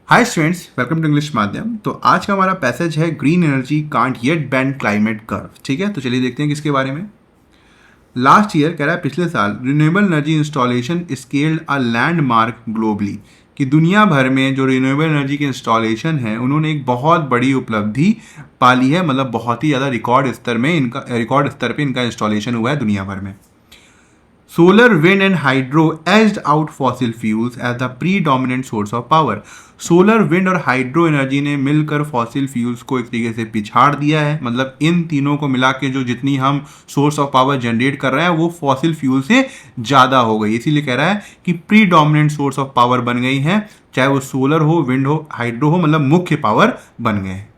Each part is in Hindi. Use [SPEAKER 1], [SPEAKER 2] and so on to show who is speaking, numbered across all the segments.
[SPEAKER 1] Hi students, welcome to English Madhyam. तो आज का हमारा पैसेज है green energy can't yet bend climate curve. ठीक है, तो चलिए देखते हैं किसके बारे में। लास्ट ईयर कह रहा है पिछले साल renewable energy installation scaled a landmark globally, कि दुनिया भर में जो रिन्यूएबल एनर्जी के इंस्टॉलेशन है उन्होंने एक बहुत बड़ी उपलब्धि पाली है। मतलब बहुत ही ज़्यादा रिकॉर्ड स्तर पे इनका इंस्टॉलेशन हुआ है दुनिया भर में। Solar, wind and hydro edged out fossil fuels as the predominant source of power. Solar, wind और हाइड्रो एनर्जी ने मिलकर फॉसिल फ्यूल्स को एक तरीके से पिछाड़ दिया है। मतलब इन तीनों को मिला के जो जितनी हम सोर्स ऑफ पावर जनरेट कर रहे हैं वो फॉसिल फ्यूल से ज़्यादा हो गई। इसीलिए कह रहा है कि प्रीडोमिनेंट सोर्स ऑफ पावर बन गई हैं, चाहे वो सोलर हो, विंड हो, हाइड्रो हो, मतलब मुख्य पावर बन गए हैं।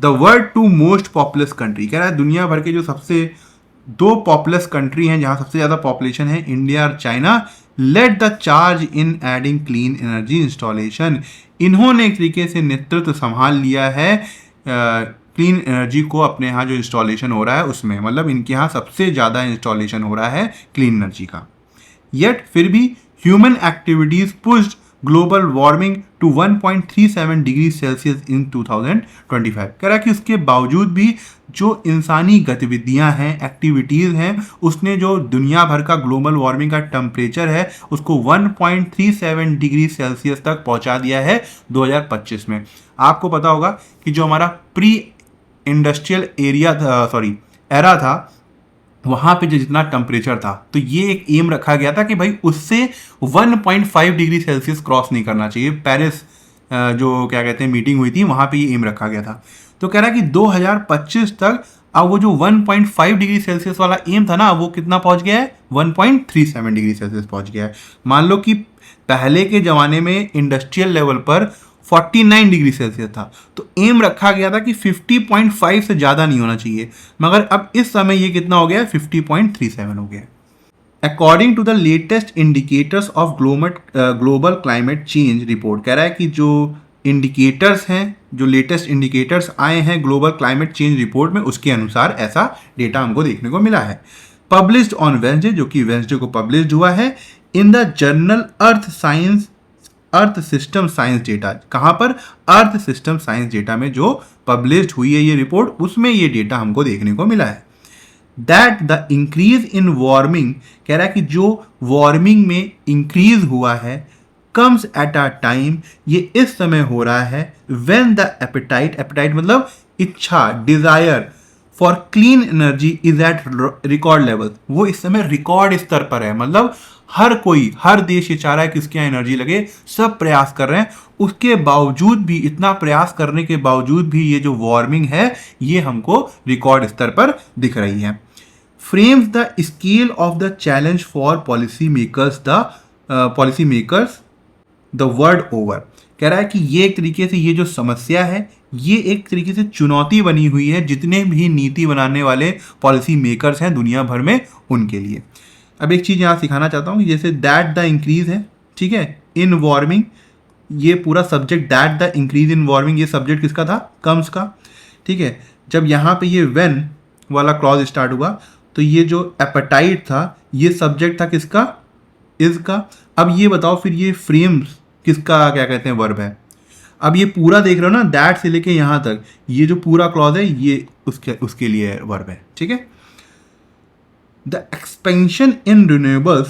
[SPEAKER 1] The world to most populous country, कह रहा है दुनिया भर के जो सबसे दो पॉपुलस कंट्री हैं जहां सबसे ज़्यादा पॉपुलेशन है, इंडिया और China, let the charge in adding clean energy installation. इन्होंने एक तरीके से नेतृत्व संभाल लिया है क्लीन एनर्जी को अपने यहाँ जो इंस्टॉलेशन हो रहा है उसमें। मतलब इनके यहाँ सबसे ज़्यादा इंस्टॉलेशन हो रहा है क्लीन एनर्जी का। येट फिर भी human activities pushed global warming to 1.37 degree Celsius in 2025। कह रहा है कि उसके बावजूद भी जो इंसानी गतिविधियां हैं, एक्टिविटीज़ हैं, उसने जो दुनिया भर का ग्लोबल वार्मिंग का टेम्परेचर है उसको 1.37 डिग्री सेल्सियस तक पहुंचा दिया है 2025 में। आपको पता होगा कि जो हमारा प्री इंडस्ट्रियल एरा था वहाँ पे जो जितना टेम्परेचर था, तो ये एक एम रखा गया था कि भाई उससे 1.5 डिग्री सेल्सियस क्रॉस नहीं करना चाहिए। पेरिस जो क्या कहते हैं मीटिंग हुई थी वहाँ पे ये एम रखा गया था। तो कह रहा है कि 2025 तक अब वो जो 1.5 डिग्री सेल्सियस वाला एम था ना, वो कितना पहुँच गया है, 1.37 डिग्री सेल्सियस पहुँच गया है। मान लो कि पहले के ज़माने में इंडस्ट्रियल लेवल पर 49 डिग्री सेल्सियस था, तो एम रखा गया था कि 50.5 से ज़्यादा नहीं होना चाहिए, मगर अब इस समय ये कितना हो गया है, 50.37 हो गया। According to the latest indicators of global climate change report, कह रहा है कि जो इंडिकेटर्स हैं, जो लेटेस्ट इंडिकेटर्स आए हैं ग्लोबल क्लाइमेट चेंज रिपोर्ट में, उसके अनुसार ऐसा डेटा हमको देखने को मिला है। पब्लिश्ड ऑन वेंसडे, जो कि वेंसडे को पब्लिश्ड हुआ है in the journal earth system science data. कहाँ पर, अर्थ सिस्टम साइंस डेटा में जो पब्लिश्ड हुई है ये रिपोर्ट, उसमें ये डेटा हमको देखने को मिला है। That the increase in warming, कह रहा है कि जो वार्मिंग में इंक्रीज हुआ है, कम्स एट अ टाइम, ये इस समय हो रहा है, व्हेन द एपेटाइट मतलब इच्छा, desire for clean energy is at record level, वो इस समय रिकॉर्ड स्तर पर है। मतलब हर देश ये चाह रहा है कि इसके यहाँ एनर्जी लगे, सब प्रयास कर रहे हैं। उसके बावजूद भी, इतना प्रयास करने के बावजूद भी ये जो वार्मिंग है ये हमको रिकॉर्ड स्तर पर दिख रही है। Frames the scale of the challenge for policy makers the world over. कह रहा है कि ये एक तरीके से ये जो समस्या है ये एक तरीके से चुनौती बनी हुई है जितने भी नीति बनाने वाले पॉलिसी मेकर्स हैं दुनिया भर में, उनके लिए। अब एक चीज़ यहाँ सिखाना चाहता हूँ, जैसे दैट द इंक्रीज है, ठीक है, इन वार्मिंग, ये पूरा subject that the increase in warming, ये सब्जेक्ट किसका था, कम्स का, ठीक है। जब यहाँ पे ये व्हेन वाला क्लॉज स्टार्ट हुआ तो ये जो एपेटाइट था ये सब्जेक्ट था किसका, इज का। अब ये बताओ फिर ये फ्रेम्स किसका क्या कहते हैं, वर्ब है। अब ये पूरा देख रहे हो ना, दैट से लेके यहाँ तक ये जो पूरा क्लॉज है ये उसके लिए वर्ब है, ठीक है। The expansion in renewables,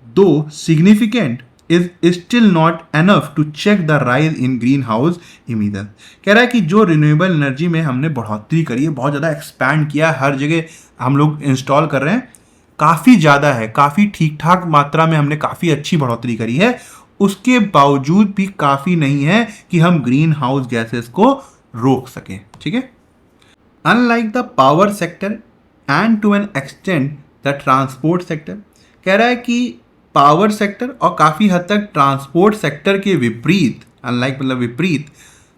[SPEAKER 1] though significant, is still not enough to check the rise in greenhouse emissions। कह रहा है कि जो रिन्यूएबल एनर्जी में हमने बढ़ोतरी करी है, बहुत ज़्यादा एक्सपैंड किया, हर जगह हम लोग इंस्टॉल कर रहे हैं, काफ़ी ज़्यादा है, काफ़ी ठीक ठाक मात्रा में हमने काफ़ी अच्छी बढ़ोतरी करी है, उसके बावजूद भी काफ़ी नहीं है कि हम ग्रीन हाउस गैसेस को रोक सकें, ठीक है। Unlike the power sector and to an extent the transport sector, कह रहा है कि पावर सेक्टर और काफ़ी हद तक ट्रांसपोर्ट सेक्टर के विपरीत, अनलाइक मतलब विपरीत,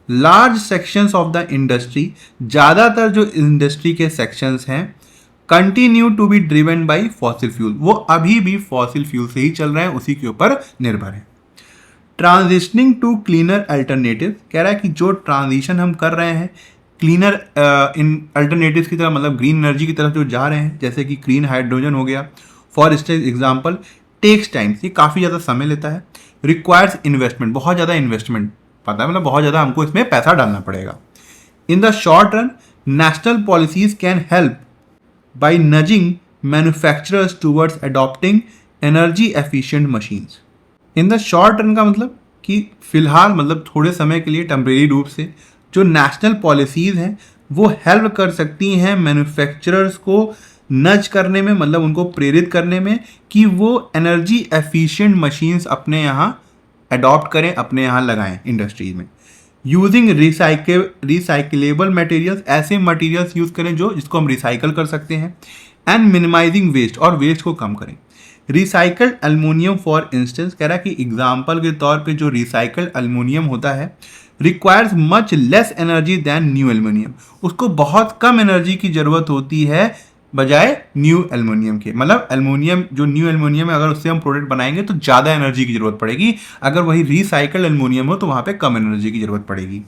[SPEAKER 1] large sections of the industry, ज़्यादातर जो इंडस्ट्री के सेक्शंस हैं, continue to be driven by fossil fuel, वो अभी भी फॉसिल फ्यूल से ही चल रहे हैं, उसी के ऊपर निर्भर है। ट्रांजिशनिंग टू क्लीनर अल्टरनेटिव, कह रहा है कि जो ट्रांजिशन हम कर रहे हैं क्लीनर इन अल्टरनेटिव्स की तरफ, मतलब ग्रीन एनर्जी की तरफ जो जा रहे हैं, जैसे कि ग्रीन हाइड्रोजन हो गया फॉर एग्जाम्पल, टेक्स टाइम्स, ये काफ़ी ज़्यादा समय लेता है, रिक्वायर्स इन्वेस्टमेंट, बहुत ज़्यादा इन्वेस्टमेंट, पता है, मतलब बहुत ज़्यादा हमको इसमें पैसा डालना पड़ेगा। इन the short run national policies can help by nudging manufacturers towards adopting energy efficient machines. In the short run का मतलब कि फिलहाल, मतलब थोड़े समय के लिए, टेम्परेरी रूप से जो नेशनल पॉलिसीज़ हैं वो हेल्प कर सकती हैं मैन्युफैक्चरर्स को नज करने में, मतलब उनको प्रेरित करने में कि वो एनर्जी एफिशिएंट मशीन्स अपने यहाँ अडॉप्ट करें, अपने यहाँ लगाएं इंडस्ट्रीज में। यूजिंग रिसाइकलेबल मटेरियल्स, ऐसे मटेरियल्स यूज़ करें जिसको हम रिसाइकल कर सकते हैं। एंड मिनिमाइजिंग वेस्ट, और वेस्ट को कम करें। रिसाइकल्ड एल्युमिनियम फॉर इंस्टेंस, कह रहा है कि एग्जाम्पल के तौर पे जो रिसाइकल्ड एल्युमिनियम होता है requires much less energy than new aluminium, उसको बहुत कम एनर्जी की ज़रूरत होती है बजाय न्यू एल्युमिनियम के। मतलब एल्युमिनियम, जो न्यू एल्युमिनियम है, अगर उससे हम प्रोडक्ट बनाएंगे तो ज़्यादा एनर्जी की ज़रूरत पड़ेगी, अगर वही रिसाइकल्ड एल्युमिनियम हो तो वहाँ पे कम एनर्जी की ज़रूरत पड़ेगी।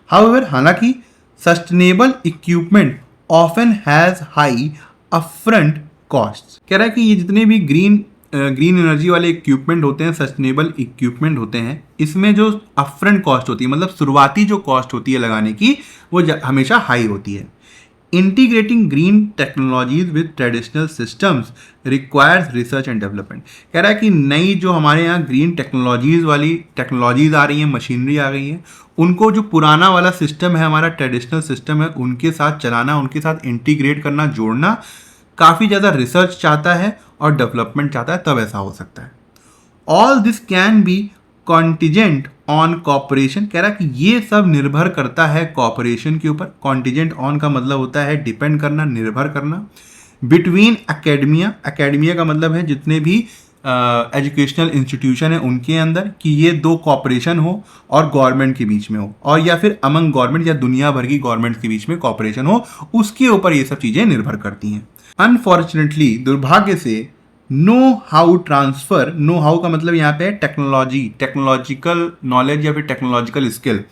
[SPEAKER 1] हाउएवर, हालांकि sustainable equipment often has high upfront cost, कह रहा है कि ये जितने भी ग्रीन एनर्जी वाले इक्विपमेंट होते हैं, सस्टेनेबल इक्विपमेंट होते हैं, इसमें जो अपफ्रंट कॉस्ट होती है, मतलब शुरुआती जो कॉस्ट होती है लगाने की, वो हमेशा हाई होती है। Integrating green technologies with traditional systems requires research and development, कह रहा है कि नई जो हमारे यहाँ ग्रीन टेक्नोलॉजीज आ रही हैं, मशीनरी आ गई है, उनको जो पुराना वाला सिस्टम है, हमारा ट्रेडिशनल सिस्टम है, उनके साथ चलाना, उनके साथ इंटीग्रेट करना, जोड़ना काफ़ी ज़्यादा रिसर्च चाहता है और डेवलपमेंट चाहता है, तब ऐसा हो सकता है। All this can be contingent on corporation, कह रहा है कि ये सब निर्भर करता है कॉपरेशन के ऊपर। कॉन्टिजेंट ऑन का मतलब होता है डिपेंड करना, निर्भर करना। बिटवीन एकेडमिया का मतलब है जितने भी एजुकेशनल इंस्टीट्यूशन है उनके अंदर, कि ये दो कॉपरेशन हो और गवर्नमेंट के बीच में हो, और या फिर अमंग गवर्नमेंट या दुनिया भर की गवर्नमेंट के बीच में कॉपरेशन हो, उसके ऊपर ये सब चीज़ें निर्भर करती हैं। अनफॉर्चुनेटली, दुर्भाग्य से, know how transfer, know how का मतलब यहाँ पे टेक्नोलॉजिकल नॉलेज या फिर टेक्नोलॉजिकल स्किल,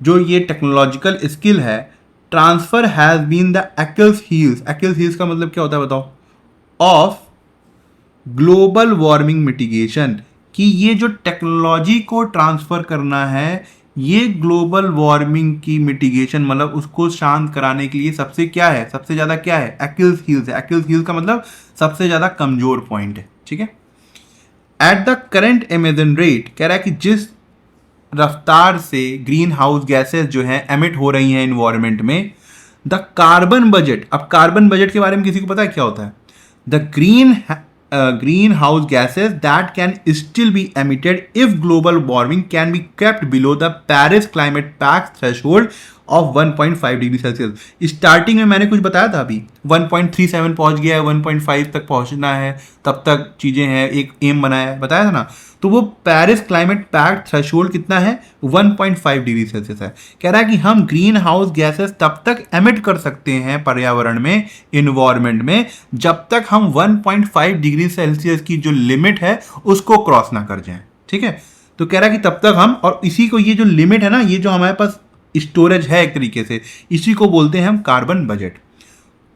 [SPEAKER 1] जो ये टेक्नोलॉजिकल स्किल है, transfer has been the Achilles heels का मतलब क्या होता है बताओ, ऑफ ग्लोबल वार्मिंग मिटिगेशन, कि ये जो टेक्नोलॉजी को ट्रांसफर करना है, ये ग्लोबल वार्मिंग की मिटिगेशन, मतलब उसको शांत कराने के लिए सबसे ज़्यादा क्या है, एक्ल्स हील्स का मतलब सबसे ज़्यादा कमजोर पॉइंट है। ठीक है। At the current emission rate, कह रहा है कि जिस रफ्तार से ग्रीन हाउस गैसेस जो है एमिट हो रही हैं इन्वायरमेंट में, द कार्बन बजट, अब कार्बन बजट के बारे में किसी को पता है क्या होता है? The greenhouse gases that can still be emitted if global warming can be kept below the Paris Climate Pact threshold of 1.5 degree Celsius. Starting में मैंने कुछ बताया था, अभी 1.37 पहुंच गया है, 1.5 तक पहुंचना है, तब तक चीज़ें हैं, एक एम बनाया है, बताया था ना। तो वो पेरिस क्लाइमेट पैक्ट थ्रेशोल्ड कितना है, 1.5 डिग्री सेल्सियस है। कह रहा है कि हम ग्रीन हाउस गैसेस तब तक एमिट कर सकते हैं पर्यावरण में, इन्वायरमेंट में, जब तक हम 1.5 डिग्री सेल्सियस की जो लिमिट है उसको क्रॉस ना कर जाएं। ठीक है। तो कह रहा है कि तब तक हम, और इसी को, ये जो लिमिट है ना, ये जो हमारे पास स्टोरेज है एक तरीके से, इसी को बोलते हैं हम carbon budget,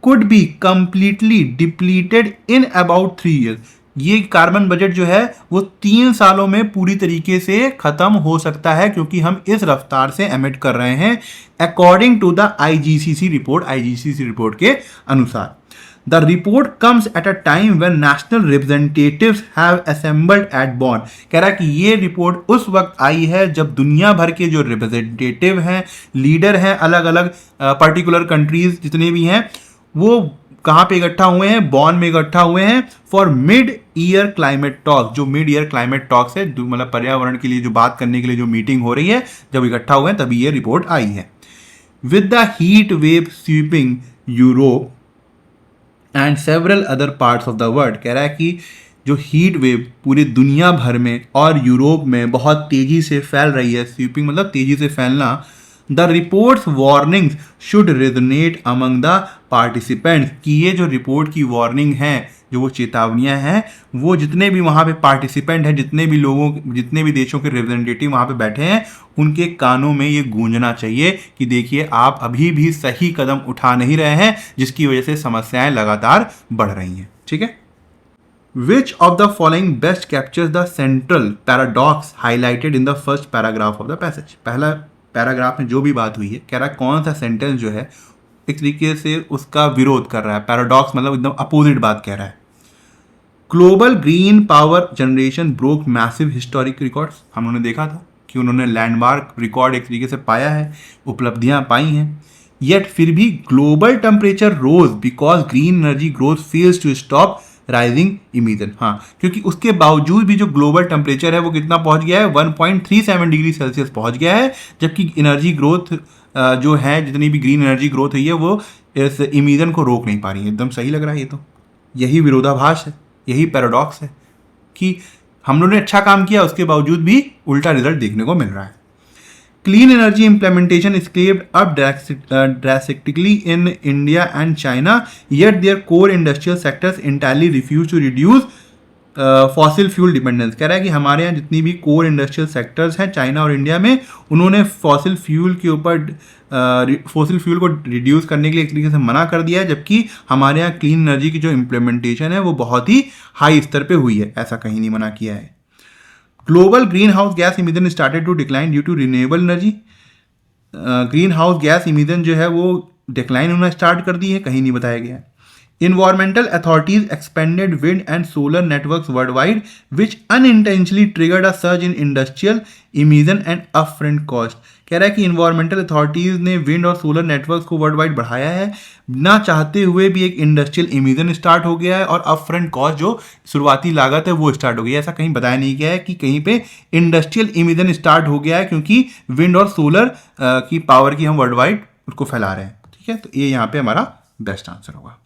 [SPEAKER 1] could be completely depleted in about 3 years. ये कार्बन बजट जो है वो 3 सालों में पूरी तरीके से खत्म हो सकता है, क्योंकि हम इस रफ्तार से एमिट कर रहे हैं, अकॉर्डिंग टू द आईजीसीसी रिपोर्ट के अनुसार। The report comes at a time when national representatives have assembled at Bonn। कह रहा है कि ये रिपोर्ट उस वक्त आई है जब दुनिया भर के जो रिप्रेजेंटेटिव हैं, लीडर हैं, अलग अलग पर्टिकुलर कंट्रीज जितने भी हैं, वो कहाँ पे इकट्ठा हुए हैं, बॉन में इकट्ठा हुए हैं, for mid year climate talk. जो मिड ईयर क्लाइमेट टॉक्स है, मतलब पर्यावरण के लिए जो बात करने के लिए जो मीटिंग हो रही है, जब इकट्ठा हुए हैं तभी ये रिपोर्ट आई है। With the heat wave sweeping Europe and several other parts of the world, कह रहा है कि जो हीट वेव पूरी दुनिया भर में और यूरोप में बहुत तेज़ी से फैल रही है, स्वीपिंग मतलब तेज़ी से फैलना, the reports warnings should resonate among the participants, कि ये जो रिपोर्ट की वार्निंग है, जो वो चेतावनियां हैं, वो जितने भी वहाँ पे पार्टिसिपेंट हैं, जितने भी देशों के रिप्रेजेंटेटिव वहाँ पे बैठे हैं, उनके कानों में ये गूंजना चाहिए कि देखिए आप अभी भी सही कदम उठा नहीं रहे हैं, जिसकी वजह से समस्याएं लगातार बढ़ रही हैं। ठीक है। विच of the following best captures the central paradox highlighted in the first paragraph of the passage. पहला पैराग्राफ में जो भी बात हुई है, कह रहा है कौन सा सेंटेंस जो है एक तरीके से उसका विरोध कर रहा है। पैराडॉक्स मतलब एकदम अपोजिट बात कह रहा है। Global green power generation broke massive historic records. हमने देखा था कि उन्होंने लैंडमार्क रिकॉर्ड एक तरीके से पाया है, उपलब्धियां पाई हैं। येट फिर भी global temperature rose because green energy growth fails to stop rising emission. हाँ, क्योंकि उसके बावजूद भी जो ग्लोबल टेम्परेचर है वो कितना पहुंच गया है, 1.37 डिग्री सेल्सियस पहुंच गया है, जबकि एनर्जी ग्रोथ जो है, जितनी भी ग्रीन एनर्जी ग्रोथ हुई है वो इस इमीजन को रोक नहीं पा रही है। एकदम सही लग रहा है ये तो। यही विरोधाभास है, यही पैराडॉक्स है कि हम लोगों ने अच्छा काम किया, उसके बावजूद भी उल्टा रिजल्ट देखने को मिल रहा है। Clean energy implementation scaled up drastically in India and China, yet their core industrial sectors entirely refuse to reduce fossil fuel dependence. कह रहा है कि हमारे यहाँ जितनी भी कोर इंडस्ट्रियल सेक्टर्स हैं चाइना और इंडिया में, उन्होंने फॉसिल फ्यूल के ऊपर फॉसिल फ्यूल को रिड्यूस करने के लिए एक तरीके से मना कर दिया है, जबकि हमारे यहाँ क्लीन एनर्जी की जो इम्प्लीमेंटेशन है वो बहुत ही हाई स्तर पे हुई है, ऐसा कहीं नहीं मना किया है। Global green house gas emission started to decline due to renewable energy. Green house gas emission जो है वो डिक्लाइन होना स्टार्ट कर दी है, कहीं नहीं बताया गया। Environmental authorities expanded wind and solar networks worldwide, which unintentionally triggered a surge in industrial emission and upfront cost। कह रहा है कि इन्वायरमेंटल अथॉरिटीज ने विंड और सोलर नेटवर्क्स को वर्ल्ड वाइड बढ़ाया है, ना चाहते हुए भी एक इंडस्ट्रियल इमिशन स्टार्ट हो गया है और अपफ्रंट कॉस्ट जो शुरुआती लागत है वो स्टार्ट हो गई है। ऐसा कहीं बताया नहीं गया है कि कहीं पे इंडस्ट्रियल इमिशन स्टार्ट हो गया है क्योंकि विंड और सोलर की पावर की हम वर्ल्ड वाइड उसको फैला रहे हैं। ठीक है, तो ये यहाँ पे हमारा बेस्ट आंसर होगा।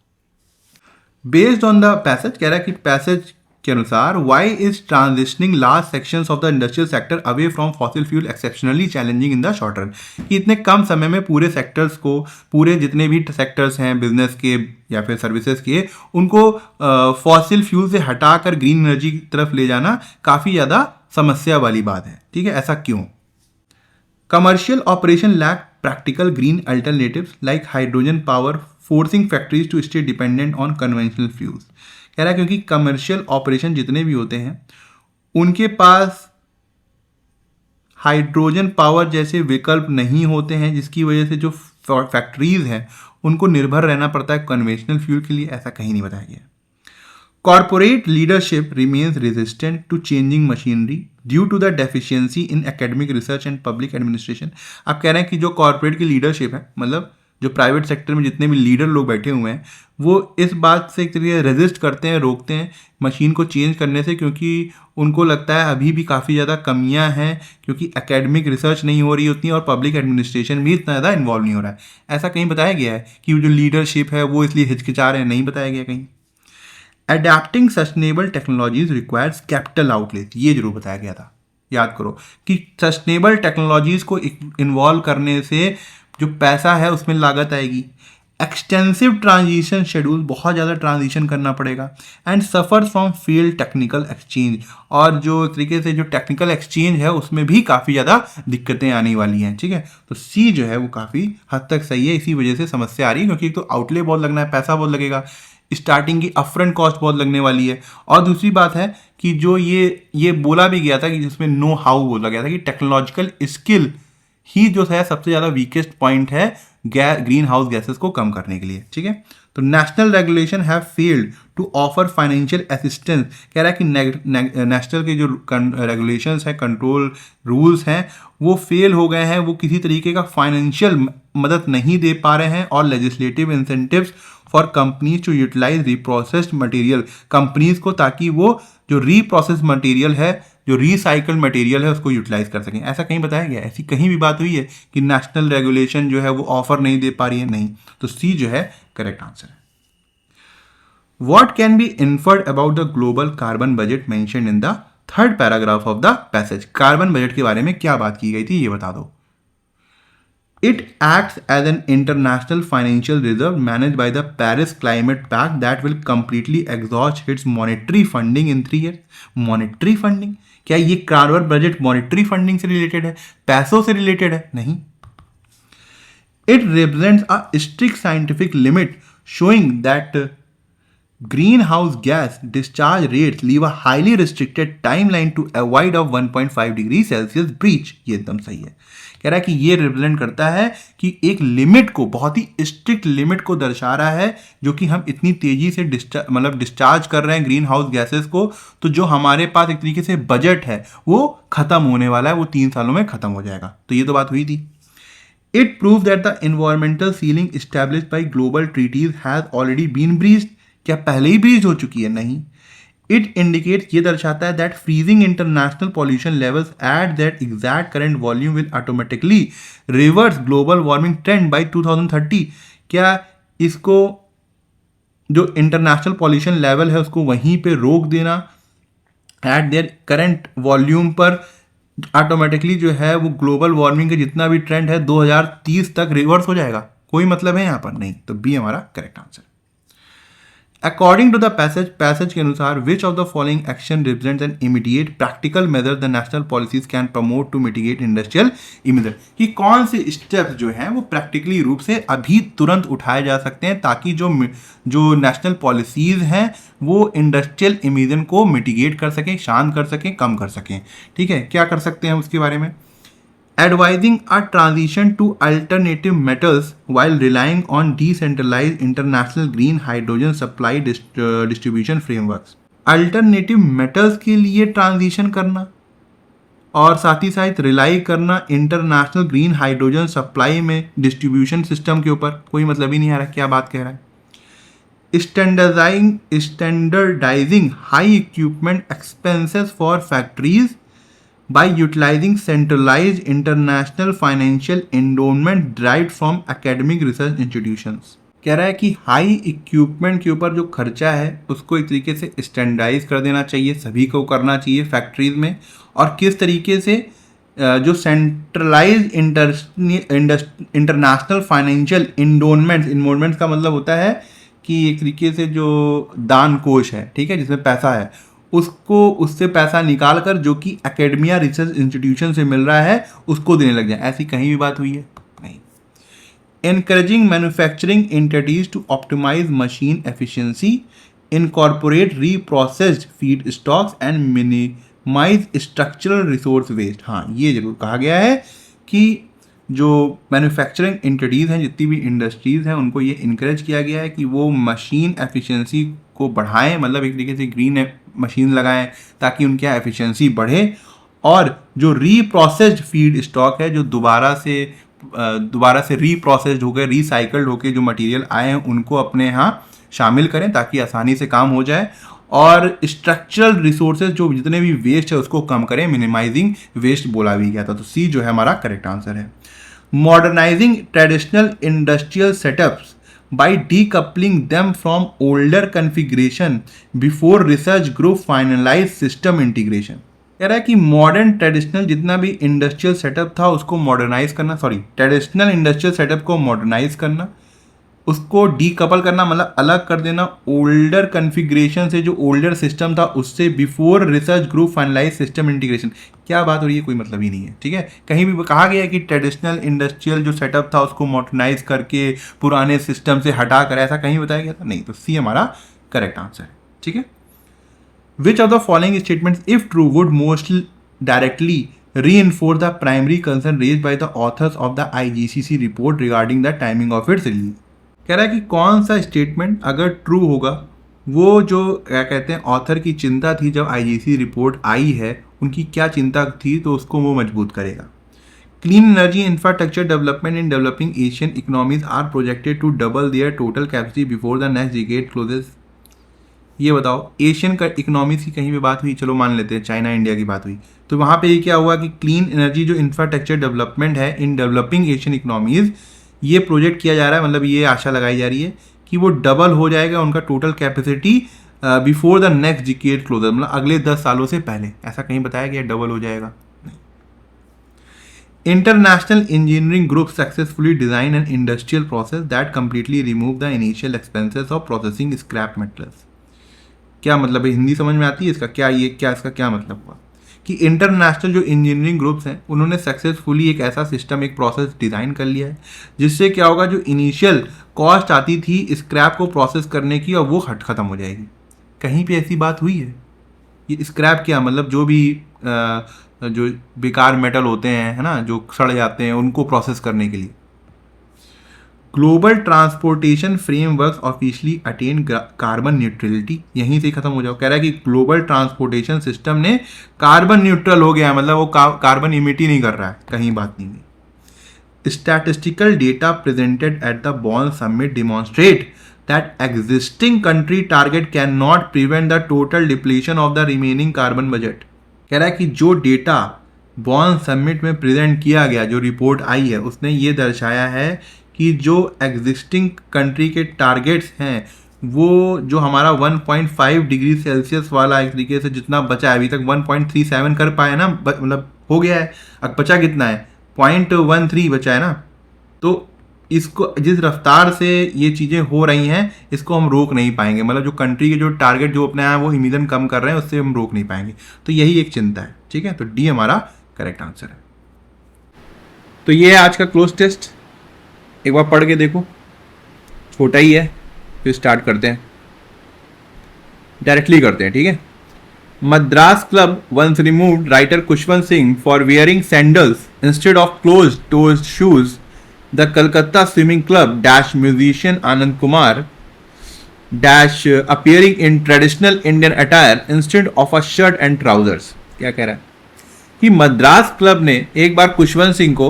[SPEAKER 1] बेस्ड ऑन द पैसेज, कह रहा है कि पैसेज के अनुसार why is transitioning large sections of the industrial sector away from fossil fuel exceptionally challenging in the short run. कि इतने कम समय में पूरे सेक्टर्स को, पूरे जितने भी सेक्टर्स हैं बिजनेस के या फिर सर्विसेज के, उनको फॉसिल फ्यूल से हटाकर ग्रीन एनर्जी की तरफ ले जाना काफ़ी ज़्यादा समस्या वाली बात है। ठीक है, ऐसा क्यों? Commercial operation lack practical green alternatives like hydrogen power, forcing factories to stay dependent on conventional fuels. कह रहा है क्योंकि कमर्शियल ऑपरेशन जितने भी होते हैं उनके पास हाइड्रोजन पावर जैसे विकल्प नहीं होते हैं, जिसकी वजह से जो फैक्ट्रीज हैं उनको निर्भर रहना पड़ता है कन्वेंशनल फ्यूल के लिए। ऐसा कहीं नहीं बताया गया। Corporate leadership remains resistant to changing machinery due to the deficiency in academic research and public administration. आप कह रहे हैं कि जो कॉर्पोरेट की लीडरशिप है, मतलब जो प्राइवेट सेक्टर में जितने भी लीडर लोग बैठे हुए हैं, वो इस बात से एक तरीके रेजिस्ट करते हैं, रोकते हैं मशीन को चेंज करने से, क्योंकि उनको लगता है अभी भी काफ़ी ज़्यादा कमियां हैं, क्योंकि एकेडमिक रिसर्च नहीं हो रही उतनी और पब्लिक एडमिनिस्ट्रेशन भी इतना ज़्यादा इन्वॉल्व नहीं हो रहा है। ऐसा कहीं बताया गया है कि जो लीडरशिप है वो इसलिए हिचकिचा रहे हैं? नहीं बताया गया कहीं। Adapting sustainable technologies requires capital outlet, ये जरूर बताया गया था। याद करो कि सस्टेनेबल टेक्नोलॉजीज को इन्वॉल्व करने से जो पैसा है उसमें लागत आएगी। एक्सटेंसिव ट्रांजिशन शेड्यूल, बहुत ज़्यादा ट्रांजिशन करना पड़ेगा। And suffer from field technical exchange, और जो तरीके से जो टेक्निकल एक्सचेंज है उसमें भी काफ़ी ज़्यादा दिक्कतें आने वाली हैं। ठीक है, तो सी जो है वो काफ़ी हद तक सही है। इसी वजह से समस्या आ रही है, क्योंकि एक तो आउटले बहुत लगना है, पैसा बहुत लगेगा, स्टार्टिंग की अपफ्रंट कॉस्ट बहुत लगने वाली है, और दूसरी बात है कि जो ये बोला भी गया था कि जिसमें नो हाउ बोला गया था कि टेक्नोलॉजिकल स्किल ही जो है सबसे ज़्यादा वीकेस्ट पॉइंट है ग्रीन हाउस गैसेस को कम करने के लिए। ठीक है, तो national regulation have failed to offer financial assistance. कह रहा है कि नेशनल के जो रेगुलेशंस हैं, कंट्रोल रूल्स हैं, वो फेल हो गए हैं, वो किसी तरीके का फाइनेंशियल मदद नहीं दे पा रहे हैं। और legislative incentives for companies to utilise reprocessed material, companies को ताकि वो जो रीप्रोसेस मटेरियल है, जो रिसाइकल मटेरियल है, उसको यूटिलाइज कर सकें। ऐसा कहीं बताया गया? ऐसी कहीं भी बात हुई है कि नेशनल रेगुलेशन जो है वो ऑफर नहीं दे पा रही है? नहीं। तो सी जो है करेक्ट आंसर है। What can be inferred about the global carbon budget mentioned in the third paragraph of the passage. Carbon budget के बारे में क्या बात की गई थी, ये बता दो। It acts as an international financial reserve managed by the Paris Climate Pact that will completely exhaust its monetary funding in 3 years. Monetary funding? क्या ये कार्बन बजट मॉनेटरी फंडिंग से रिलेटेड है, पैसों से रिलेटेड है? नहीं। It represents a strict scientific limit showing that greenhouse gas discharge rates leave a highly restricted timeline to avoid of 1.5 degree Celsius breach. ये एकदम सही है। कह रहा है कि ये रिप्रेजेंट करता है कि एक लिमिट को, बहुत ही स्ट्रिक्ट लिमिट को दर्शा रहा है, जो कि हम इतनी तेजी से डिस्चार्ज कर रहे हैं ग्रीन हाउस गैसेस को, तो जो हमारे पास एक तरीके से बजट है वो खत्म होने वाला है, वो 3 सालों में खत्म हो जाएगा। तो ये तो बात हुई थी। It proves that the environmental ceiling established by global treaties has already been breached। क्या पहले ही ब्रीच हो चुकी है? नहीं। It indicates, ये दर्शाता है that freezing international pollution levels at that exact current volume will automatically reverse global warming trend by 2030। क्या इसको जो इंटरनेशनल पॉल्यूशन लेवल है उसको वहीं पे रोक देना एट देयर करंट वॉल्यूम पर ऑटोमेटिकली जो है वो ग्लोबल वार्मिंग का जितना भी ट्रेंड है 2030 तक रिवर्स हो जाएगा। कोई मतलब है यहाँ पर? नहीं। तो बी हमारा correct answer. According to the passage के अनुसार which of the following action represents an immediate practical measure the national policies can promote to mitigate industrial emission. कि कौन से स्टेप्स जो हैं वो प्रैक्टिकली रूप से अभी तुरंत उठाए जा सकते हैं ताकि जो नेशनल पॉलिसीज हैं वो इंडस्ट्रियल इमिशन को मिटिगेट कर सकें, शांत कर सकें, कम कर सकें। ठीक है, क्या कर सकते हैं उसके बारे में? Advising a transition to alternative metals while relying on decentralized international green hydrogen supply distribution frameworks। Alternative metals के लिए ट्रांजिशन करना और साथ ही साथ रिलाई करना इंटरनेशनल ग्रीन हाइड्रोजन सप्लाई में डिस्ट्रीब्यूशन सिस्टम के ऊपर। कोई मतलब ही नहीं आ रहा क्या बात कह रहा है। Standardising high equipment expenses for factories by utilizing centralized international financial endowment derived from academic research institutions। कह रहा है कि हाई इक्विपमेंट के ऊपर जो खर्चा है उसको एक तरीके से स्टैंडर्डाइज कर देना चाहिए, सभी को करना चाहिए फैक्ट्रीज में। और किस तरीके से? जो सेंट्रलाइज इंटरनेशनल फाइनेंशियल इंडोनमेंट्स का मतलब होता है कि एक तरीके से जो दान कोष है, ठीक है, जिसमें पैसा है, उसको उससे पैसा निकाल कर जो कि एकेडमिया रिसर्च इंस्टीट्यूशन से मिल रहा है उसको देने लग जाए। ऐसी कहीं भी बात हुई है? नहीं। Encouraging manufacturing entities to optimise machine efficiency, incorporate reprocessed feedstocks and minimise structural resource waste. हाँ, ये जरूर कहा गया है कि जो मैन्युफैक्चरिंग एंटिटीज़ हैं, जितनी भी इंडस्ट्रीज़ हैं, उनको ये इनकरेज किया गया है कि वो मशीन एफिशिएंसी को बढ़ाएं, मतलब एक तरीके से ग्रीन मशीन लगाएं ताकि उनकी एफिशिएंसी बढ़े। और जो रीप्रोसेस्ड फीड स्टॉक है, जो दोबारा से रीप्रोसेस्ड होकर रिसाइकल्ड होकर जो मटेरियल आए हैं उनको अपने यहाँ शामिल करें ताकि आसानी से काम हो जाए। और स्ट्रक्चरल रिसोर्सेज जो जितने भी वेस्ट है उसको कम करें, मिनिमाइजिंग वेस्ट बोला भी गया था। तो सी जो है हमारा करेक्ट आंसर है। Modernising traditional industrial setups by decoupling them from older configuration before research group finalize system integration। कह रहा है कि मॉडर्न ट्रेडिशनल जितना भी इंडस्ट्रियल सेटअप था उसको मॉडर्नाइज करना, ट्रेडिशनल इंडस्ट्रियल सेटअप को मॉडर्नाइज करना, उसको डीकपल करना मतलब अलग कर देना ओल्डर कन्फिग्रेशन से, जो ओल्डर सिस्टम था उससे, before research group finalise system integration. क्या बात हो रही है? कोई मतलब ही नहीं है। ठीक है, कहीं भी कहा गया है कि ट्रेडिशनल इंडस्ट्रियल जो सेटअप था उसको मॉडर्नाइज करके पुराने सिस्टम से हटा कर, ऐसा कहीं बताया गया था? नहीं। तो सी हमारा करेक्ट आंसर है। ठीक है, विच of the following statements if true would most directly reinforce the primary concern raised by the authors of the IGCC report regarding the timing of its release। कह रहा है कि कौन सा स्टेटमेंट अगर ट्रू होगा, वो जो क्या कहते हैं ऑथर की चिंता थी जब IGCC रिपोर्ट आई है, उनकी क्या चिंता थी, तो उसको वो मजबूत करेगा। Clean energy infrastructure development in developing Asian economies are projected to double their total capacity before the next decade closes. ये बताओ, एशियन का इकोनॉमीज की कहीं भी बात हुई? चलो मान लेते हैं चाइना इंडिया की बात हुई, तो वहाँ पे ये क्या हुआ कि क्लीन एनर्जी जो इंफ्रास्ट्रक्चर डेवलपमेंट है इन डेवलपिंग एशियन इकोनॉमीज, ये प्रोजेक्ट किया जा रहा है, मतलब ये आशा लगाई जा रही है कि वो डबल हो जाएगा उनका total capacity before the next decade closure, मतलब अगले 10 सालों से पहले। ऐसा कहीं बताया गया डबल हो जाएगा? International engineering group successfully design an industrial process that completely remove the initial expenses of processing scrap metals. क्या मतलब है? हिंदी समझ में आती है इसका? क्या इसका क्या मतलब हुआ कि इंटरनेशनल जो इंजीनियरिंग ग्रुप्स हैं उन्होंने सक्सेसफुली एक ऐसा सिस्टम, एक प्रोसेस डिज़ाइन कर लिया है जिससे क्या होगा, जो इनिशियल कॉस्ट आती थी स्क्रैप को प्रोसेस करने की, और वो ख़त्म हो जाएगी। कहीं पे ऐसी बात हुई है? ये स्क्रैप क्या मतलब, जो भी जो बेकार मेटल होते हैं, है ना, जो सड़ जाते हैं, उनको प्रोसेस करने के लिए। Global transportation framework officially attain carbon neutrality, यहीं से ही खत्म हो जाओ। कह रहा है कि ग्लोबल ट्रांसपोर्टेशन सिस्टम ने कार्बन न्यूट्रल हो गया, मतलब वो कार्बन इमिट ही नहीं कर रहा है, कहीं बात नहीं है। Statistical data presented at the Bonn summit demonstrate that existing country target cannot prevent the total depletion of the remaining carbon budget। कह रहा है कि जो डेटा बॉन समिट में प्रेजेंट किया गया, जो रिपोर्ट आई है, उसने ये दर्शाया है कि जो एग्जिस्टिंग कंट्री के टारगेट्स हैं, वो जो हमारा 1.5 डिग्री सेल्सियस वाला, एक तरीके से जितना बचा है अभी तक 1.37 कर पाए ना, मतलब हो गया है। अब बचा कितना है? 0.13 बचा है ना। तो इसको जिस रफ्तार से ये चीज़ें हो रही हैं, इसको हम रोक नहीं पाएंगे। मतलब जो कंट्री के जो टारगेट जो अपने वो इमिशन कम कर रहे हैं, उससे हम रोक नहीं पाएंगे। तो यही एक चिंता है, ठीक है। तो डी हमारा करेक्ट आंसर है। तो ये है आज का क्लोज टेस्ट, एक बार पढ़ के देखो, छोटा ही है। फिर स्टार्ट करते हैं, डायरेक्टली करते हैं, ठीक है। Madras club once removed writer Khushwant Singh for wearing sandals instead of close toes shoes. The Calcutta Swimming Club dash musician Anand Kumar dash appearing in traditional Indian attire instead of a shirt and trousers। क्या कह रहा है कि मद्रास क्लब ने एक बार खुशवंत सिंह को,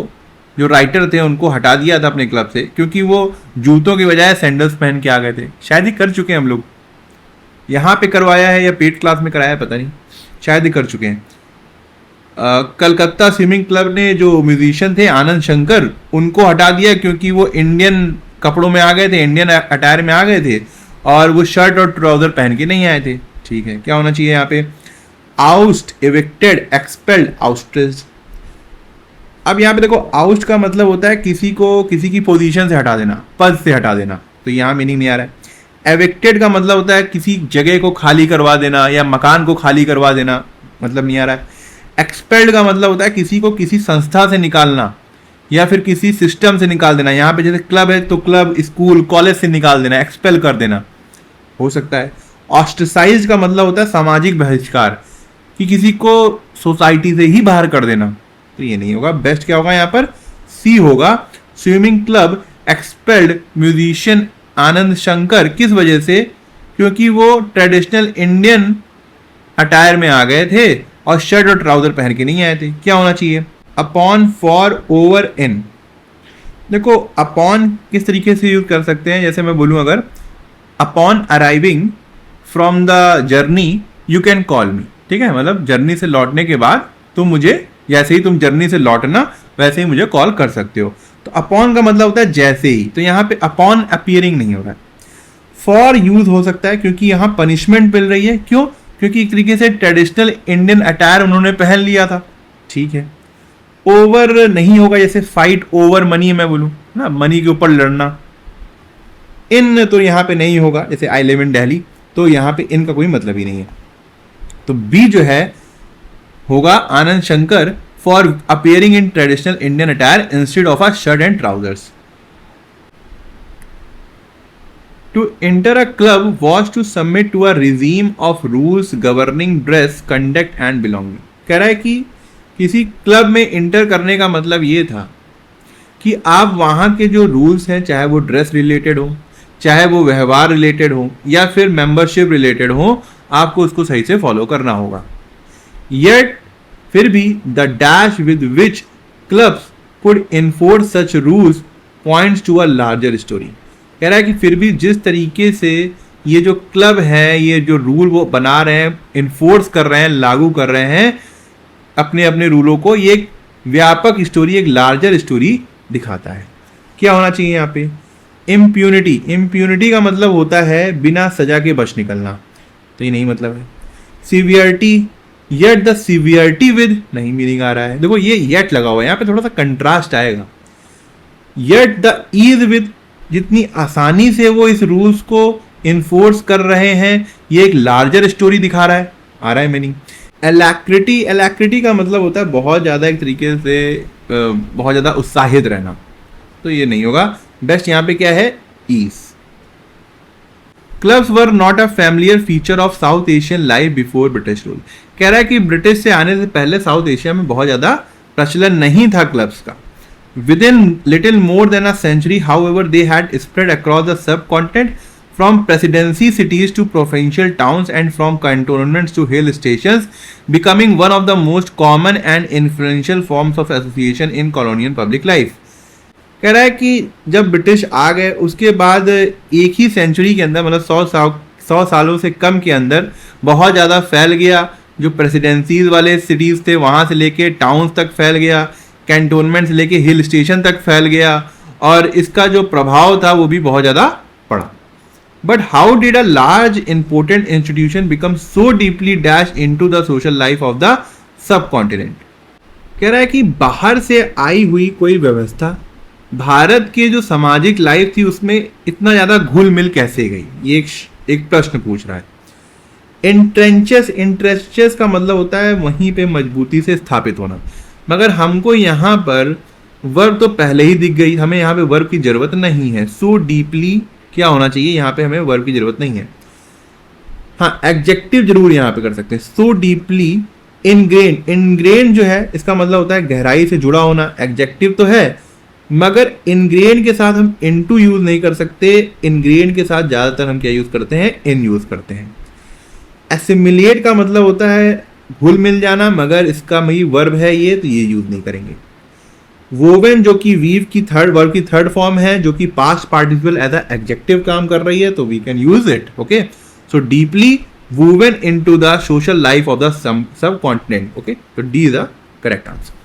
[SPEAKER 1] जो राइटर थे, उनको हटा दिया था अपने क्लब से, क्योंकि वो जूतों की बजाय सैंडल्स पहन के आ गए थे। शायद ही कर चुके हैं हम लोग, यहाँ पे करवाया है या पेड क्लास में कराया है पता नहीं, शायद ही कर चुके हैं। कलकत्ता स्विमिंग क्लब ने जो म्यूजिशियन थे आनंद शंकर, उनको हटा दिया क्योंकि वो इंडियन कपड़ों में आ गए थे, इंडियन अटायर में आ गए थे, और वो शर्ट और ट्राउजर पहन के नहीं आए थे, ठीक है। क्या होना चाहिए यहाँ पे? Oust, evicted, expelled, ostracised. अब यहाँ पे देखो, आउस्ट का मतलब होता है किसी को किसी की पोजीशन से हटा देना, पद से हटा देना, तो यहाँ मीनिंग नहीं आ रहा है। एविक्टेड का मतलब होता है किसी जगह को खाली करवा देना या मकान को खाली करवा देना, मतलब नहीं आ रहा है। एक्सपेल्ड का मतलब होता है किसी को किसी संस्था से निकालना या फिर किसी सिस्टम से निकाल देना। यहाँ पे जैसे क्लब है तो क्लब, स्कूल, कॉलेज से निकाल देना, एक्सपेल कर देना हो सकता है। ऑस्ट्रेसाइज का मतलब होता है सामाजिक बहिष्कार, कि किसी को सोसाइटी से ही बाहर कर देना, तो ये नहीं होगा। बेस्ट क्या होगा यहाँ पर? सी होगा। Swimming club expelled musician Anand Shankar, किस वजह से? क्योंकि वो ट्रेडिशनल इंडियन अटायर में आ गए थे और शर्ट और ट्राउजर पहन के नहीं आए थे। क्या होना चाहिए? अपॉन, फॉर, ओवर, इन। देखो, अपॉन किस तरीके से यूज कर सकते हैं, जैसे मैं बोलूं अगर upon arriving from the journey you can call मी, ठीक है। मतलब जर्नी से लौटने के बाद तुम मुझे, जैसे ही तुम जर्नी से लौटना वैसे ही मुझे कॉल कर सकते हो। तो अपॉन का मतलब होता है जैसे ही, तो यहाँ पे अपॉन अपीयरिंग नहीं हो रहा है। फॉर यूज हो सकता है क्योंकि यहाँ पनिशमेंट मिल रही है। क्यों? क्योंकि एक तरीके से ट्रेडिशनल इंडियन अटायर उन्होंने पहन लिया था, ठीक है। ओवर नहीं होगा, जैसे फाइट ओवर मनी मैं बोलूं ना, मनी के ऊपर लड़ना। इन तो यहाँ पे नहीं होगा, जैसे आई लिव इन दिल्ली, तो यहाँ पे इन का कोई मतलब ही नहीं है। तो बी जो है होगा Anand Shankar for appearing in traditional Indian attire instead of a shirt and trousers. To enter a club was to submit to a regime of rules governing dress, conduct and belonging। कह रहा है कि किसी क्लब में इंटर करने का मतलब ये था कि आप वहाँ के जो रूल्स हैं, चाहे वो ड्रेस रिलेटेड हो, चाहे वो व्यवहार रिलेटेड हो या फिर मेंबरशिप रिलेटेड हो, आपको उसको सही से फॉलो करना होगा। Yet फिर भी the dash with which clubs could enforce such rules points to a larger story. कह रहा है कि फिर भी जिस तरीके से ये जो क्लब है, ये जो रूल वो बना रहे हैं, इन्फोर्स कर रहे हैं, लागू कर रहे हैं अपने अपने रूलों को, ये एक व्यापक स्टोरी, एक लार्जर स्टोरी दिखाता है। क्या होना चाहिए यहाँ पे? इम्प्यूनिटी। इम्प्यूनिटी का मतलब होता है बिना सजा के बच निकलना, तो ये नहीं मतलब है। Severity, yet the severity with, नहीं मीनिंग आ रहा है। देखो ये येट लगा हुआ है, यहाँ पे थोड़ा सा कंट्रास्ट आएगा। येट द ईज विद, जितनी आसानी से वो इस रूल्स को इन्फोर्स कर रहे हैं, ये एक लार्जर स्टोरी दिखा रहा है, आ रहा है मीनिंग। एलैक्रिटी का मतलब होता है बहुत ज़्यादा एक तरीके से बहुत ज़्यादा उत्साहित रहना, तो ये नहीं होगा। बेस्ट यहाँ पे क्या है, ease. Clubs were not a familiar feature of South Asian life before British rule. कह रहा है कि ब्रिटिश से आने से पहले साउथ एशिया में बहुत ज़्यादा प्रचलन नहीं था क्लब्स का। Within little more than a century, however, they had spread across the subcontinent from presidency cities to provincial towns and from cantonments to hill stations, becoming one of the most common and influential forms of association in colonial public life. कह रहा है कि जब ब्रिटिश आ गए उसके बाद एक ही सेंचुरी के अंदर, मतलब 100 सालों से कम के अंदर बहुत ज़्यादा फैल गया। जो प्रेसिडेंसीज वाले सिटीज़ थे वहाँ से लेके टाउन्स तक फैल गया, कैंटोनमेंट से लेके हिल स्टेशन तक फैल गया, और इसका जो प्रभाव था वो भी बहुत ज़्यादा पड़ा। But how did a large important institution become so deeply dash into the social life of the सब कॉन्टिनेंट। कह रहा है कि बाहर से आई हुई कोई व्यवस्था भारत के जो सामाजिक लाइफ थी उसमें इतना ज़्यादा घुल मिल कैसे गई, ये एक प्रश्न पूछ रहा है। इंट्रेंचेस का मतलब होता है वहीं पे मजबूती से स्थापित होना, मगर हमको यहाँ पर वर्ब तो पहले ही दिख गई, हमें यहाँ पे वर्ब की जरूरत नहीं है। सो डीपली क्या होना चाहिए, यहाँ पे हमें वर्ब की जरूरत नहीं है। हाँ, एडजेक्टिव जरूर यहाँ पे कर सकते हैं। सो डीपली इनग्रेन जो है इसका मतलब होता है गहराई से जुड़ा होना, एडजेक्टिव तो है, मगर इनग्रेन के साथ हम इनटू यूज नहीं कर सकते। इनग्रेन के साथ ज़्यादातर हम क्या यूज करते हैं, इन यूज करते हैं। एसिमिलेट का मतलब होता है घुल मिल जाना, मगर इसका वही वर्ब है ये, तो ये यूज नहीं करेंगे। वोवेन जो कि वीव की वर्ब की थर्ड फॉर्म है, जो कि past participle as a adjective काम कर रही है, तो we can use it. Okay, so deeply woven into the social life of the subcontinent. Okay, तो D is the correct answer.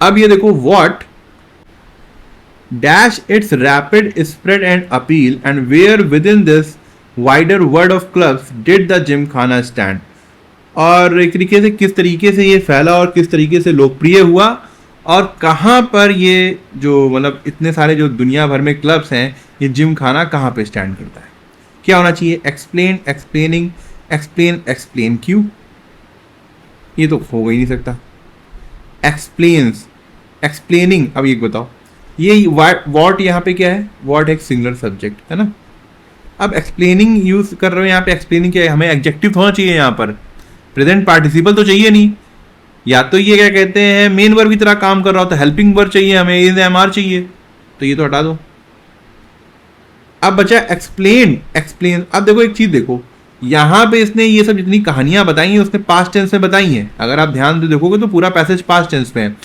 [SPEAKER 1] अब ये देखो, what dash its rapid spread and appeal and where within this wider world of clubs did the gymkhana stand. और एक तरीके से किस तरीके से ये फैला और किस तरीके से लोकप्रिय हुआ, और कहाँ पर ये जो मतलब इतने सारे जो दुनिया भर में क्लब्स हैं, ये जिमखाना कहाँ पे स्टैंड करता है। क्या होना चाहिए, एक्सप्लेन, एक्सप्लेनिंग, एक्सप्लेन, एक्सप्लेन क्यों, ये तो हो ही नहीं सकता। एक्सप्लेन्स, एक्सप्लेनिंग, अब ये बताओ, ये वॉट यहाँ पे क्या है, वॉट एक सिंगुलर सब्जेक्ट है ना। अब एक्सप्लेनिंग यूज कर रहे हो यहाँ पे, एक्सप्लेनिंग क्या है, हमें एडजेक्टिव होना चाहिए यहाँ पर, प्रेजेंट पार्टिसिपल तो चाहिए नहीं। या तो ये क्या कहते हैं मेन वर्ब की तरह काम कर रहा हो तो हेल्पिंग वर्ब चाहिए हमें, इज एमआर चाहिए, तो ये तो हटा दो। अब बचा एक्सप्लेन, एक्सप्लेन। अब देखो एक चीज देखो, यहाँ पे इसने ये सब जितनी कहानियां बताई हैं उसने पास्ट टेंस में बताई हैं। अगर आप ध्यान से देखोगे तो पूरा पैसेज पास्ट टेंस में है,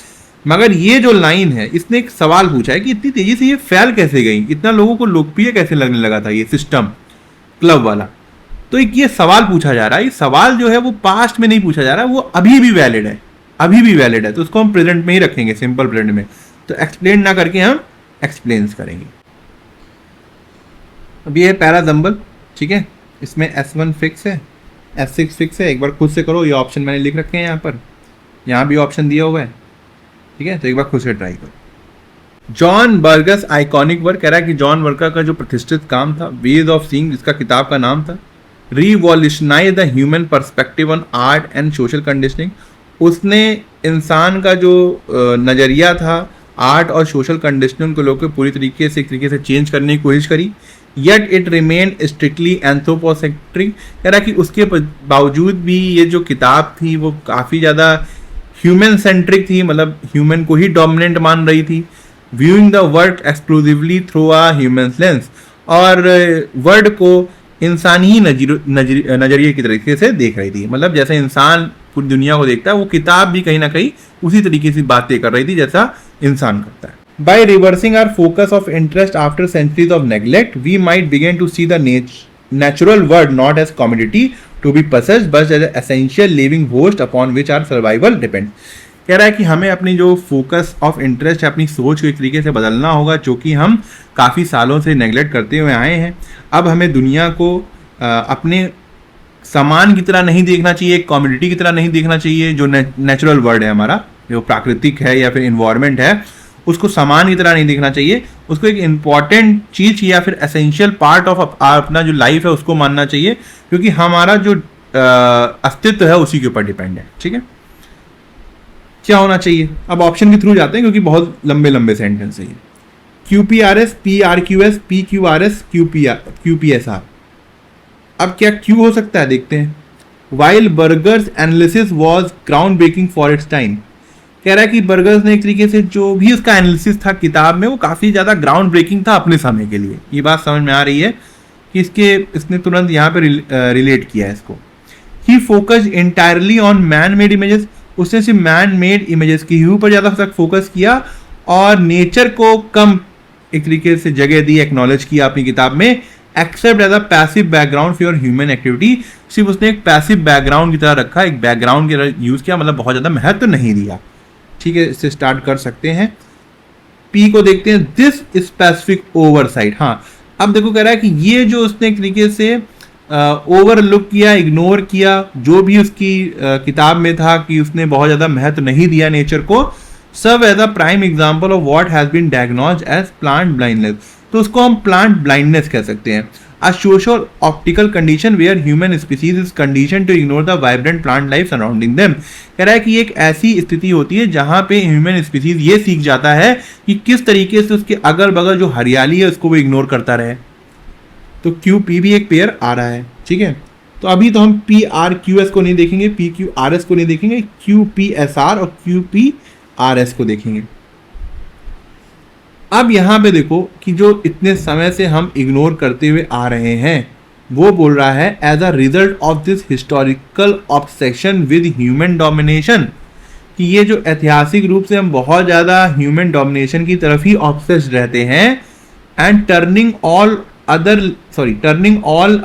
[SPEAKER 1] मगर ये जो लाइन है इसने एक सवाल पूछा है कि इतनी तेजी से ये फैल कैसे गई, इतना लोगों को लोकप्रिय कैसे लगने लगा था ये सिस्टम क्लब वाला। तो एक ये सवाल पूछा जा रहा है, ये सवाल जो है वो पास्ट में नहीं पूछा जा रहा है, वो अभी भी वैलिड है, अभी भी वैलिड है, तो उसको हम प्रेजेंट में ही रखेंगे, सिंपल प्रेजेंट में। तो एक्सप्लेन ना करके हम एक्सप्लेन्स करेंगे। अब ये है पैराजम्बल, ठीक है, इसमें S1 फिक्स है, S6 फिक्स है। एक बार खुद से करो, ये ऑप्शन मैंने लिख रखे हैं यहाँ पर, यहाँ भी ऑप्शन दिया हुआ है, ठीक है, तो एक बार खुद से ट्राई करो। जॉन बर्गस आइकॉनिक वर्क, कह रहा है कि जॉन वर्कर का जो प्रतिष्ठित काम था वेज ऑफ सीइंग, जिसका किताब का नाम था revolutionise the human perspective on art and social conditioning. उसने इंसान का जो नज़रिया था आर्ट और सोशल कंडीशनिंग को लोग पूरी तरीके से एक तरीके से चेंज करने की कोशिश करी। Yet it remain strictly anthropocentric, कह रहा कि उसके बावजूद भी ये जो किताब थी वो काफ़ी ज़्यादा ह्यूमन सेंट्रिक थी, मतलब ह्यूमन को ही डोमिनेंट मान रही थी। Viewing the work exclusively through a human lens, और वर्ड को इंसानी नजरिए की तरीके से देख रही थी, मतलब जैसे इंसान पूरी दुनिया को देखता है वो किताब भी कहीं ना कहीं उसी तरीके से बातें कर रही थी जैसा इंसान करता है। By reversing our focus of interest after centuries of neglect, we might begin to see the natural world not as commodity to be possessed, but as an essential living host upon which our survival depends. कह रहा है कि हमें अपनी जो फोकस ऑफ इंटरेस्ट है, अपनी सोच को एक तरीके से बदलना होगा, जो कि हम काफ़ी सालों से नेगलेक्ट करते हुए आए हैं। अब हमें दुनिया को अपने सामान की तरह नहीं देखना चाहिए, एक कॉमोडिटी की तरह नहीं देखना चाहिए। जो नेचुरल वर्ल्ड है हमारा, जो प्राकृतिक है या फिर इन्वायरमेंट है, उसको सामान की तरह नहीं देखना चाहिए, उसको एक इम्पॉर्टेंट चीज़ या फिर एसेंशियल पार्ट ऑफ अपना जो लाइफ है उसको मानना चाहिए, क्योंकि हमारा जो अस्तित्व है उसी के ऊपर डिपेंड है। ठीक है, क्या होना चाहिए? अब ऑप्शन के थ्रू जाते हैं क्योंकि बहुत लंबे लंबे सेंटेंस है ये। QPRS, PRQS, PQRS, QPSR। अब क्या Q हो सकता है, देखते हैं। While Burger's analysis was ground breaking for its time, कह रहा है कि बर्गर्स ने एक तरीके से जो भी उसका एनालिसिस था किताब में वो काफ़ी ज़्यादा ग्राउंड ब्रेकिंग था अपने समय के लिए। ये बात समझ में आ रही है कि इसने तुरंत यहाँ पे रिलेट किया है इसको। He focused entirely on man made images, उसने सिर्फ मैन मेड इमेजेस की ह्यू पर ज़्यादा तक फोकस किया और नेचर को कम एक तरीके से जगह दी, एक्नॉलेज किया अपनी किताब में। Except as a passive background for human activity, सिर्फ उसने एक पैसिव बैकग्राउंड की तरह रखा, एक बैकग्राउंड की तरह यूज़ किया, मतलब बहुत ज़्यादा महत्व नहीं दिया। ठीक है, इससे स्टार्ट कर सकते हैं। पी को देखते हैं, दिस स्पेसिफिक ओवरसाइट। हाँ, अब देखो कह रहा है कि ये जो उसने एक तरीके से ओवरलुक किया, इग्नोर किया, जो भी उसकी किताब में था कि उसने बहुत ज़्यादा महत्व नहीं दिया नेचर को, serve as a prime example of what has been diagnosed as plant blindness. तो उसको हम प्लांट ब्लाइंडनेस कह सकते हैं। A social optical condition where human species is conditioned to ignore the vibrant plant life surrounding them। कह रहा है कि एक ऐसी स्थिति होती है जहां पे ह्यूमन स्पीसीज ये सीख जाता है कि किस तरीके से उसके अगल बगल जो हरियाली है उसको वो इग्नोर करता रहे। तो QP भी एक पेयर आ रहा है। ठीक है, तो अभी तो हम PRQS को नहीं देखेंगे, PQRS को नहीं देखेंगे, QPSR और QPRS को देखेंगे। अब यहाँ पे देखो कि जो इतने समय से हम इग्नोर करते हुए आ रहे हैं वो बोल रहा है as a result of this historical obsession with human domination, कि ये जो ऐतिहासिक रूप से हम बहुत ज़्यादा ह्यूमन डोमिनेशन की तरफ ही ऑब्सेस्ड रहते हैं। And turning all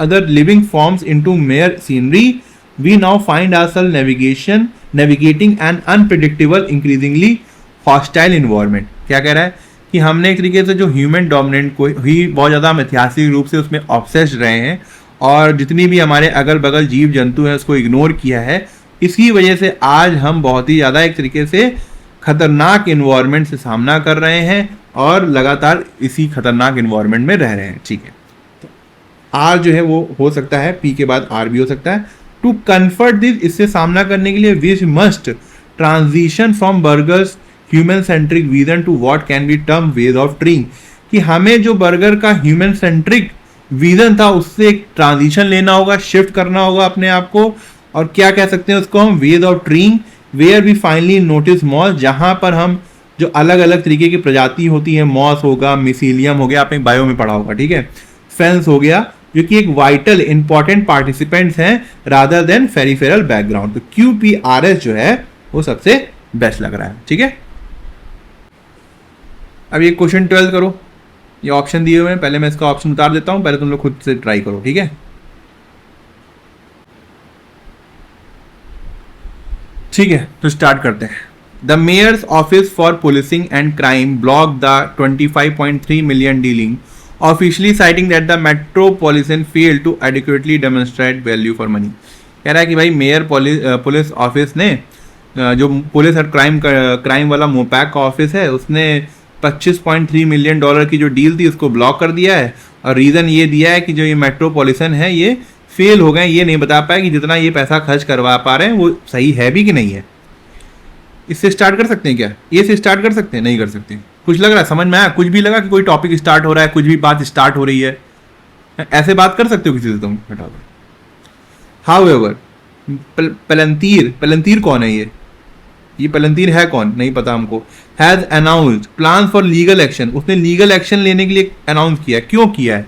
[SPEAKER 1] other living forms into mere scenery, we now find ourselves navigating an unpredictable increasingly hostile environment. क्या कह रहा है कि हमने एक तरीके से जो ह्यूमन डोमिनेंट को ही बहुत ज़्यादा हम ऐतिहासिक रूप से उसमें ऑब्सेस्ड रहे हैं और जितनी भी हमारे अगल बगल जीव जंतु हैं उसको इग्नोर किया है। इसी वजह से आज हम बहुत ही ज़्यादा एक तरीके से खतरनाक इन्वायरमेंट से सामना कर रहे हैं और लगातार इसी खतरनाक इन्वायरमेंट में रह रहे हैं। ठीक है, तो आर जो है वो हो सकता है, पी के बाद आर भी हो सकता है। टू कन्फर्ट दिस, इससे सामना करने के लिए we must transition from Berger's human centric vision to what can be term ways of treeing, कि हमें जो बर्गर का ह्यूमन सेंट्रिक विजन था उससे एक ट्रांजिशन लेना होगा, शिफ्ट करना होगा अपने आप को। और क्या कह सकते हैं उसको हम, ways of treeing where we finally notice moss, जहां पर हम जो अलग अलग तरीके की प्रजाति होती है, मॉस होगा, मिसीलियम हो गया, आपने बायो में पढ़ा होगा। ठीक है, फेंस हो गया, जो कि एक वाइटल इंपॉर्टेंट पार्टिसिपेंट्स हैं रादर देन फेरिफेरल बैकग्राउंड। तो QPRS जो है वो सबसे बेस्ट लग रहा है। ठीक है, अब ये क्वेश्चन 12 करो, ये ऑप्शन दिए हुए हैं, पहले मैं इसका ऑप्शन उतार देता हूं, पहले तुम लोग खुद से ट्राई करो। ठीक है, ठीक है, तो स्टार्ट करते हैं। The mayor's office for policing and crime block the 25.3 million dealing, officially citing that the metropolitan failed to adequately demonstrate value for money. कह रहा है कि भाई मेयर पुलिस ऑफिस ने, जो पुलिस और क्राइम वाला मोपैक का ऑफिस है, उसने 25.3 मिलियन डॉलर की जो डील थी उसको ब्लॉक कर दिया है। और रीज़न ये दिया है कि जो ये मेट्रोपॉलिटन है ये फेल हो गए, ये नहीं बता पाए कि जितना ये पैसा खर्च करवा पा रहे हैं वो सही है भी कि नहीं है। इससे स्टार्ट कर सकते हैं क्या? ये से स्टार्ट कर सकते हैं? नहीं कर सकते। कुछ लग रहा है, समझ में आया? कुछ भी लगा कि कोई टॉपिक स्टार्ट हो रहा है, कुछ भी बात स्टार्ट हो रही है, ऐसे बात कर सकते हो किसी से तुम? हटा दो। हाउएवर, पेलंतीर कौन है? ये पेलंतीर है कौन? नहीं पता हमको। Has announced plan for legal action, उसने लीगल एक्शन लेने के लिए अनाउंस किया, क्यों किया है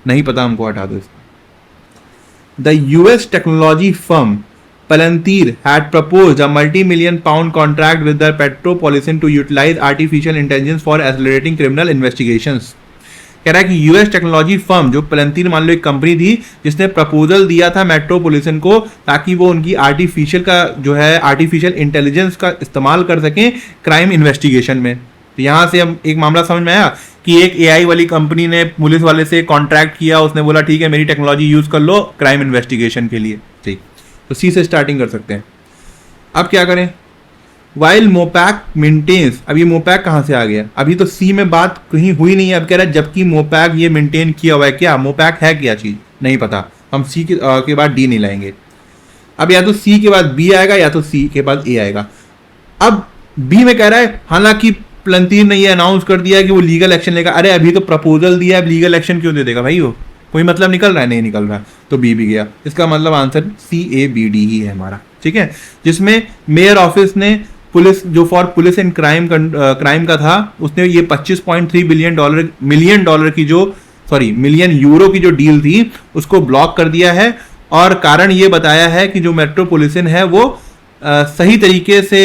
[SPEAKER 1] नहीं पता हमको, हटा दो इसको। The US technology firm Palantir had proposed a multi-million pound contract with the Metropolitan to utilize artificial intelligence for accelerating criminal investigations। कह रहा है कि यूएस टेक्नोलॉजी फर्म जो पेलंतीर मान लो एक कंपनी थी जिसने प्रपोजल दिया था मेट्रोपॉलिटन को ताकि वो उनकी आर्टिफिशियल इंटेलिजेंस का इस्तेमाल कर सकें क्राइम इन्वेस्टिगेशन में। तो यहाँ से हम एक मामला समझ में आया कि एक AI वाली कंपनी ने पुलिस वाले से कॉन्ट्रैक्ट किया, उसने बोला ठीक है मेरी टेक्नोलॉजी यूज कर लो क्राइम इन्वेस्टिगेशन के लिए। ठीक, तो सी से स्टार्टिंग कर सकते हैं। अब क्या करें? वाइल मोपैक मेंटेन्स, अब ये मोपैक कहाँ से आ गया? अभी तो सी में बात कहीं हुई नहीं है, अब कह रहा है जबकि मोपैक ये मेंटेन किया हुआ है। क्या मोपैक है, क्या चीज़ नहीं पता, हम सी के बाद डी नहीं लाएंगे। अब या तो सी के बाद बी आएगा या तो सी के बाद ए आएगा। अब बी में कह रहा है हालांकि प्लंतीर ने ये अनाउंस कर दिया कि वो लीगल एक्शन लेगा। अरे अभी तो प्रपोजल दिया है, लीगल एक्शन क्यों दे देगा भाई? वो कोई मतलब निकल रहा है? नहीं निकल रहा, तो बी भी गया। इसका मतलब आंसर CABD ही है हमारा, ठीक है। जिसमें मेयर ऑफिस ने पुलिस जो फॉर पुलिस एंड क्राइम का था, उसने ये 25.3 मिलियन डॉलर की जो मिलियन यूरो की जो डील थी उसको ब्लॉक कर दिया है। और कारण ये बताया है कि जो मेट्रोपॉलिटन है वो सही तरीके से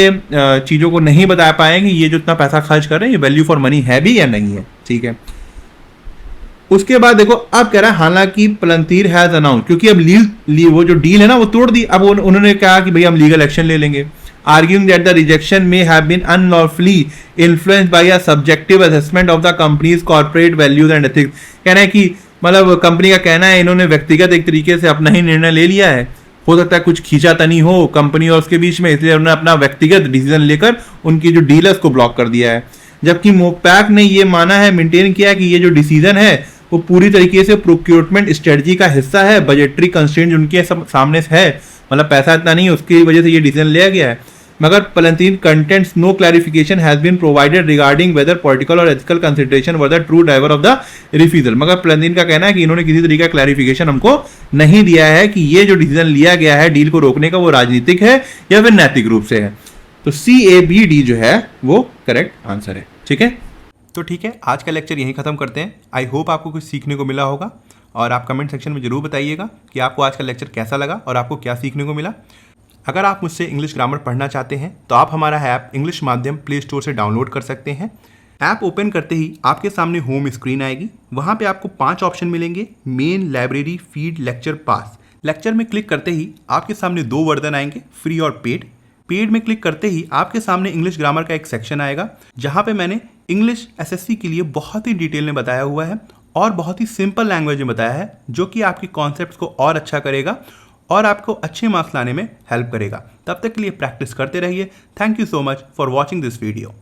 [SPEAKER 1] चीज़ों को नहीं बता पाए कि ये जो इतना पैसा खर्च कर रहे हैं ये वैल्यू फॉर मनी है भी या नहीं है, ठीक है। उसके बाद देखो अब कह रहा है हालांकि प्लंतीर हैज अनाउंस, क्योंकि अब वो जो डील है ना वो तोड़ दी। अब उन्होंने कहा कि भाई हम लीगल एक्शन ले लेंगे। arguing that the rejection may have been unlawfully influenced by a subjective assessment of the company's corporate values and ethics। कहना है कि मतलब कंपनी का कहना है इन्होंने व्यक्तिगत एक तरीके से अपना ही निर्णय ले लिया है, हो सकता है कुछ खींचातानी हो कंपनी और उसके बीच में, इसलिए उन्होंने अपना व्यक्तिगत डिसीजन लेकर उनकी जो डीलर्स को ब्लॉक कर दिया है। जबकि मोपैक ने ये माना है, मेंटेन किया कि ये जो डिसीजन है वो पूरी तरीके से प्रोक्योरमेंट स्ट्रेटजी का हिस्सा है, बजटरी कंस्ट्रेंट उनके सामने है, मतलब पैसा इतना नहीं है उसकी वजह से ये डिसीजन लिया गया है। मगर Palantir contends no clarification has been provided regarding whether political और ethical consideration were the true driver of the refusal. मगर प्लंतीर का कहना है कि इन्होंने किसी तरीके का क्लैरिफिकेशन हमको नहीं दिया है कि ये जो डिसीजन लिया गया है डील को रोकने का वो राजनीतिक है या फिर नैतिक रूप से है। तो CABD जो है वो करेक्ट आंसर है, ठीक है। तो ठीक है, आज का लेक्चर यहीं खत्म करते हैं। आई होप आपको कुछ सीखने को मिला होगा और आप कमेंट सेक्शन में जरूर बताइएगा कि आपको आज का लेक्चर कैसा लगा और आपको क्या सीखने को मिला। अगर आप मुझसे इंग्लिश ग्रामर पढ़ना चाहते हैं तो आप हमारा ऐप इंग्लिश माध्यम प्ले स्टोर से डाउनलोड कर सकते हैं। ऐप ओपन करते ही आपके सामने होम स्क्रीन आएगी, वहाँ पे आपको 5 ऑप्शन मिलेंगे, मेन, लाइब्रेरी, फीड, लेक्चर, पास। लेक्चर में क्लिक करते ही आपके सामने 2 वर्जन आएंगे, फ्री और पेड। पेड में क्लिक करते ही आपके सामने इंग्लिश ग्रामर का एक सेक्शन आएगा जहाँ पे मैंने इंग्लिश SSC के लिए बहुत ही डिटेल में बताया हुआ है और बहुत ही सिंपल लैंग्वेज में बताया है, जो कि आपके कॉन्सेप्ट्स को और अच्छा करेगा और आपको अच्छे मार्क्स लाने में हेल्प करेगा। तब तक के लिए प्रैक्टिस करते रहिए। Thank you so much for watching this video.